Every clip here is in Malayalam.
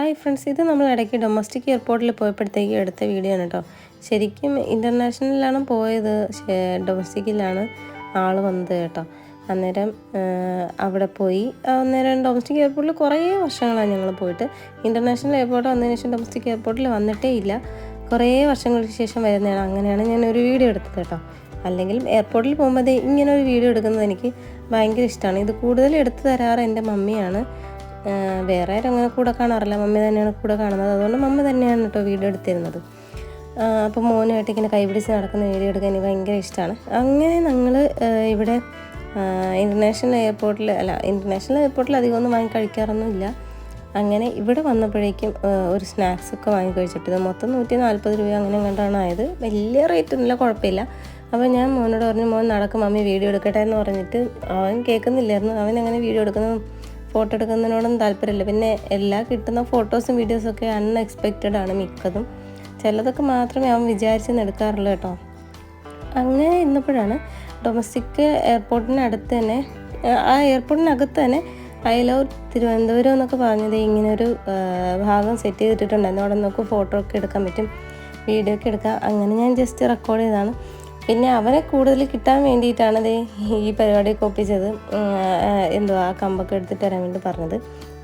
ഹായ് ഫ്രണ്ട്സ്, ഇത് നമ്മൾ ഇടയ്ക്ക് ഡൊമസ്റ്റിക് എയർപോർട്ടിൽ പോയപ്പോഴത്തേക്ക് എടുത്ത വീഡിയോ ആണ് കേട്ടോ. ശരിക്കും ഇൻ്റർനാഷണലിലാണ് പോയത്, ഡൊമസ്റ്റിക്കിലാണ് ആൾ വന്നത് കേട്ടോ. അന്നേരം അവിടെ പോയി. അന്നേരം ഡൊമസ്റ്റിക് എയർപോർട്ടിൽ കുറേ വർഷങ്ങളാണ് ഞങ്ങൾ പോയിട്ട്. ഇൻ്റർനാഷണൽ എയർപോർട്ട് വന്നതിന് ശേഷം ഡൊമസ്റ്റിക് എയർപോർട്ടിൽ വന്നിട്ടേ ഇല്ല, കുറേ വർഷങ്ങൾക്ക് ശേഷം വരുന്നതാണ്. അങ്ങനെയാണ് ഞാനൊരു വീഡിയോ എടുത്തത് കേട്ടോ. അല്ലെങ്കിലും എയർപോർട്ടിൽ പോകുമ്പോൾ ഇങ്ങനെ ഒരു വീഡിയോ എടുക്കുന്നത് എനിക്ക് ഭയങ്കര ഇഷ്ടമാണ്. ഇത് കൂടുതൽ എടുത്തു തരാറ് എൻ്റെ മമ്മിയാണ്. വേറെ ആരും അങ്ങനെ കൂടെ കാണാറില്ല, മമ്മി തന്നെയാണ് കൂടെ കാണുന്നത്. അതുകൊണ്ട് മമ്മി തന്നെയാണ് കേട്ടോ വീഡിയോ എടുത്തിരുന്നത്. അപ്പോൾ മോനുമായിട്ട് ഇങ്ങനെ കൈപിടിച്ച് നടക്കുന്ന വീഡിയോ എടുക്കാൻ എനിക്ക് ഭയങ്കര ഇഷ്ടമാണ്. അങ്ങനെ ഞങ്ങൾ ഇവിടെ ഇൻ്റർനാഷണൽ എയർപോർട്ടിൽ അധികം ഒന്നും വാങ്ങി കഴിക്കാറൊന്നുമില്ല. അങ്ങനെ ഇവിടെ വന്നപ്പോഴേക്കും ഒരു സ്നാക്സൊക്കെ വാങ്ങി കഴിച്ചിട്ട് മൊത്തം 140 രൂപ അങ്ങനെ കണ്ടാണ് ആയത്. വലിയ റേറ്റൊന്നുമില്ല, കുഴപ്പമില്ല. അപ്പോൾ ഞാൻ മോനോട് പറഞ്ഞു, മോൻ നടക്കും, മമ്മി വീഡിയോ എടുക്കട്ടെ എന്ന് പറഞ്ഞിട്ട് അവൻ കേൾക്കുന്നില്ലായിരുന്നു. അവൻ അങ്ങനെ വീഡിയോ എടുക്കുന്നതും ഫോട്ടോ എടുക്കുന്നതിനോടൊന്നും താല്പര്യമില്ല. പിന്നെ എല്ലാ കിട്ടുന്ന ഫോട്ടോസും വീഡിയോസൊക്കെ അൺഎക്സ്പെക്റ്റഡ് ആണ് മിക്കതും. ചിലതൊക്കെ മാത്രമേ അവൻ വിചാരിച്ചെന്ന് എടുക്കാറുള്ളൂ കേട്ടോ. അങ്ങനെ ഇന്നപ്പോഴാണ് ഡൊമസ്റ്റിക് എയർപോർട്ടിനടുത്ത് തന്നെ, ആ എയർപോർട്ടിനകത്ത് തന്നെ ഐ ലവ് തിരുവനന്തപുരം എന്നൊക്കെ പറഞ്ഞത് ഇങ്ങനൊരു ഭാഗം സെറ്റ് ചെയ്തിട്ടുണ്ടായിരുന്നു. അവിടെ നമുക്ക് ഫോട്ടോ ഒക്കെ എടുക്കാൻ പറ്റും, വീഡിയോ ഒക്കെ എടുക്കാം. അങ്ങനെ ഞാൻ ജസ്റ്റ് റെക്കോർഡ് ചെയ്തതാണ്. പിന്നെ അവനെ കൂടുതൽ കിട്ടാൻ വേണ്ടിയിട്ടാണ് ഈ പരിപാടിയൊക്കെ ഒപ്പിച്ചത്. ആ കമ്പൊക്കെ എടുത്തിട്ട് വരാൻ വേണ്ടി പറഞ്ഞത്.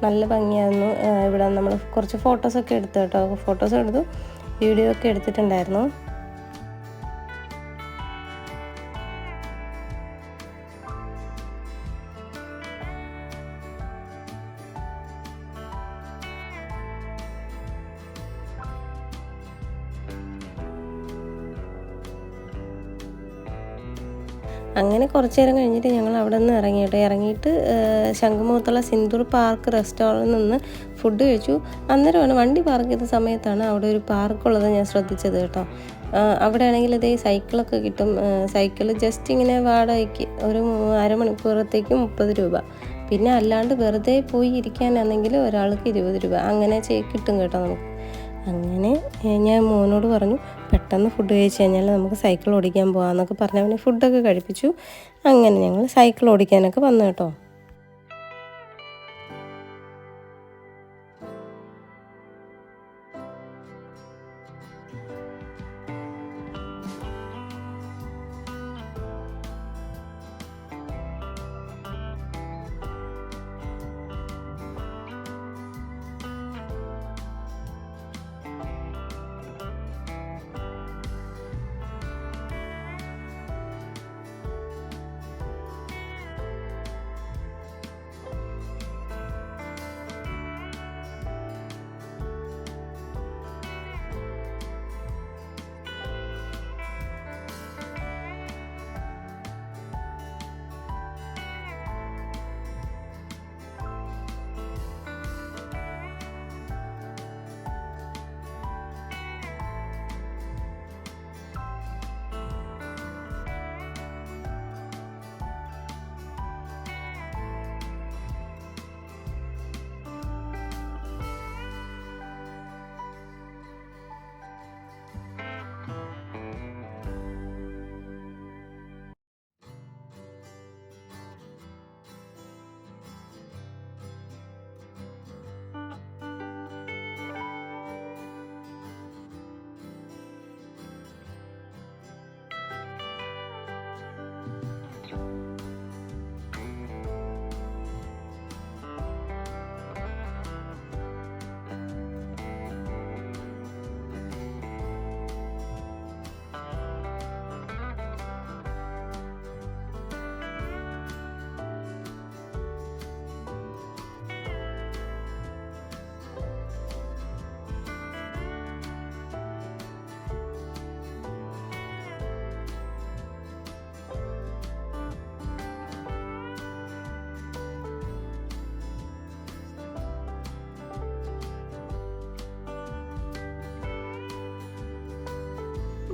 നല്ല ഭംഗിയായിരുന്നു. ഇവിടെ നമ്മൾ കുറച്ച് ഫോട്ടോസൊക്കെ എടുത്തു കേട്ടോ. ഫോട്ടോസ് എടുത്തു, വീഡിയോ ഒക്കെ എടുത്തിട്ടുണ്ടായിരുന്നു. അങ്ങനെ കുറച്ച് നേരം കഴിഞ്ഞിട്ട് ഞങ്ങൾ അവിടെ നിന്ന് ഇറങ്ങിയിട്ട് ശംഖുമുഖത്തുള്ള സിന്ദൂർ പാർക്ക് റെസ്റ്റോറൻറ്റിൽ നിന്ന് ഫുഡ് കഴിച്ചു. അന്നേരമാണ് വണ്ടി പാർക്ക് ചെയ്ത സമയത്താണ് അവിടെ ഒരു പാർക്കുള്ളത് ഞാൻ ശ്രദ്ധിച്ചത് കേട്ടോ. അവിടെ ആണെങ്കിൽ സൈക്കിളൊക്കെ കിട്ടും. സൈക്കിൾ ജസ്റ്റ് ഇങ്ങനെ വാടകയ്ക്ക് ഒരു അരമണിക്കൂറത്തേക്ക് 30 രൂപ. പിന്നെ അല്ലാണ്ട് വെറുതെ പോയി ഇരിക്കാനാണെങ്കിൽ ഒരാൾക്ക് 20 രൂപ അങ്ങനെ കിട്ടും കേട്ടോ നമുക്ക്. അങ്ങനെ ഞാൻ മോനോട് പറഞ്ഞു, പെട്ടെന്ന് ഫുഡ് കഴിച്ച് കഴിഞ്ഞാൽ നമുക്ക് സൈക്കിൾ ഓടിക്കാൻ പോകാമെന്നൊക്കെ പറഞ്ഞ് അവനെ ഫുഡൊക്കെ കഴിപ്പിച്ചു. അങ്ങനെ ഞങ്ങൾ സൈക്കിൾ ഓടിക്കാനൊക്കെ വന്നു കേട്ടോ.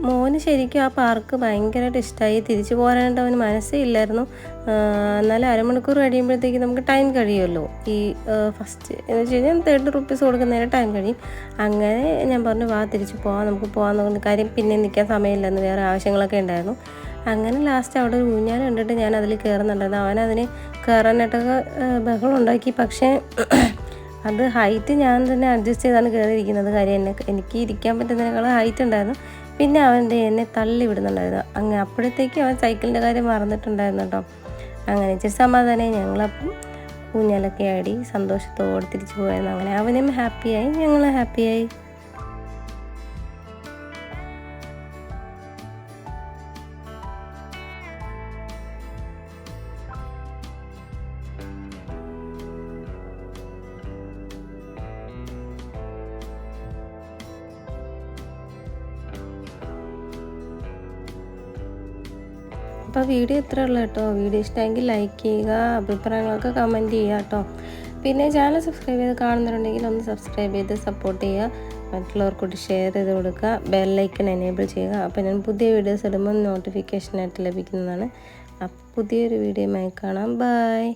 മോന് ശരിക്കും ആ പാർക്ക് ഭയങ്കരമായിട്ട് ഇഷ്ടമായി. തിരിച്ചു പോരാനായിട്ട് അവന് മനസ്സേ ഇല്ലായിരുന്നു. എന്നാലും അരമണിക്കൂർ കഴിയുമ്പോഴത്തേക്ക് നമുക്ക് ടൈം കഴിയുമല്ലോ. ഈ ഫസ്റ്റ് എന്ന് വെച്ച് കഴിഞ്ഞാൽ 30 റുപ്പീസ് കൊടുക്കുന്നതിന് ടൈം കഴിയും. അങ്ങനെ ഞാൻ പറഞ്ഞു, വാ തിരിച്ച് പോവാം, നമുക്ക് പോകാമെന്ന് പറഞ്ഞ കാര്യം. പിന്നെ നിൽക്കാൻ സമയമില്ലെന്ന്, വേറെ ആവശ്യങ്ങളൊക്കെ ഉണ്ടായിരുന്നു. അങ്ങനെ ലാസ്റ്റ് അവിടെ ഒരു ഊഞ്ഞാൽ കണ്ടിട്ട് ഞാൻ അതിൽ കയറുന്നുണ്ടായിരുന്നു. അവനതിന് കയറാനായിട്ടൊക്കെ ബഹളം ഉണ്ടാക്കി. പക്ഷേ അത് ഹൈറ്റ് ഞാൻ തന്നെ അഡ്ജസ്റ്റ് ചെയ്താണ് കയറിയിരിക്കുന്നത്. കാര്യം എനിക്ക് ഇരിക്കാൻ പറ്റുന്നതിനേക്കാൾ ഹൈറ്റ് ഉണ്ടായിരുന്നു. പിന്നെ അവൻ്റെ എന്നെ തള്ളി വിടുന്നുണ്ടായിരുന്നു. അങ്ങനെ അപ്പോഴത്തേക്കും അവൻ സൈക്കിളിൻ്റെ കാര്യം മറന്നിട്ടുണ്ടായിരുന്നു കേട്ടോ. അങ്ങനെ ഇച്ചിരി സമാധാനമായി. ഞങ്ങളപ്പം ഊഞ്ഞാലൊക്കെ ആടി സന്തോഷത്തോടെ തിരിച്ചു പോയായിരുന്നു. അങ്ങനെ അവനും ഹാപ്പിയായി, ഞങ്ങളും ഹാപ്പിയായി. അപ്പോൾ വീഡിയോ ഇത്രയേ ഉള്ളൂ കേട്ടോ. വീഡിയോ ഇഷ്ടമെങ്കിൽ ലൈക്ക് ചെയ്യുക, അഭിപ്രായങ്ങളൊക്കെ കമൻറ്റ് ചെയ്യുക കേട്ടോ. പിന്നെ ചാനൽ സബ്സ്ക്രൈബ് ചെയ്ത് കാണുന്നുണ്ടെങ്കിൽ ഒന്ന് സബ്സ്ക്രൈബ് ചെയ്ത് സപ്പോർട്ട് ചെയ്യുക. മറ്റുള്ളവർക്കൂടി ഷെയർ ചെയ്ത് കൊടുക്കുക. ബെല്ലൈക്കൺ എനേബിൾ ചെയ്യുക. അപ്പോൾ ഞാൻ പുതിയ വീഡിയോസ് ഇടുമ്പോൾ നോട്ടിഫിക്കേഷനായിട്ട് ലഭിക്കുന്നതാണ്. അപ്പോൾ പുതിയൊരു വീഡിയോയുമായി കാണാം. ബൈ.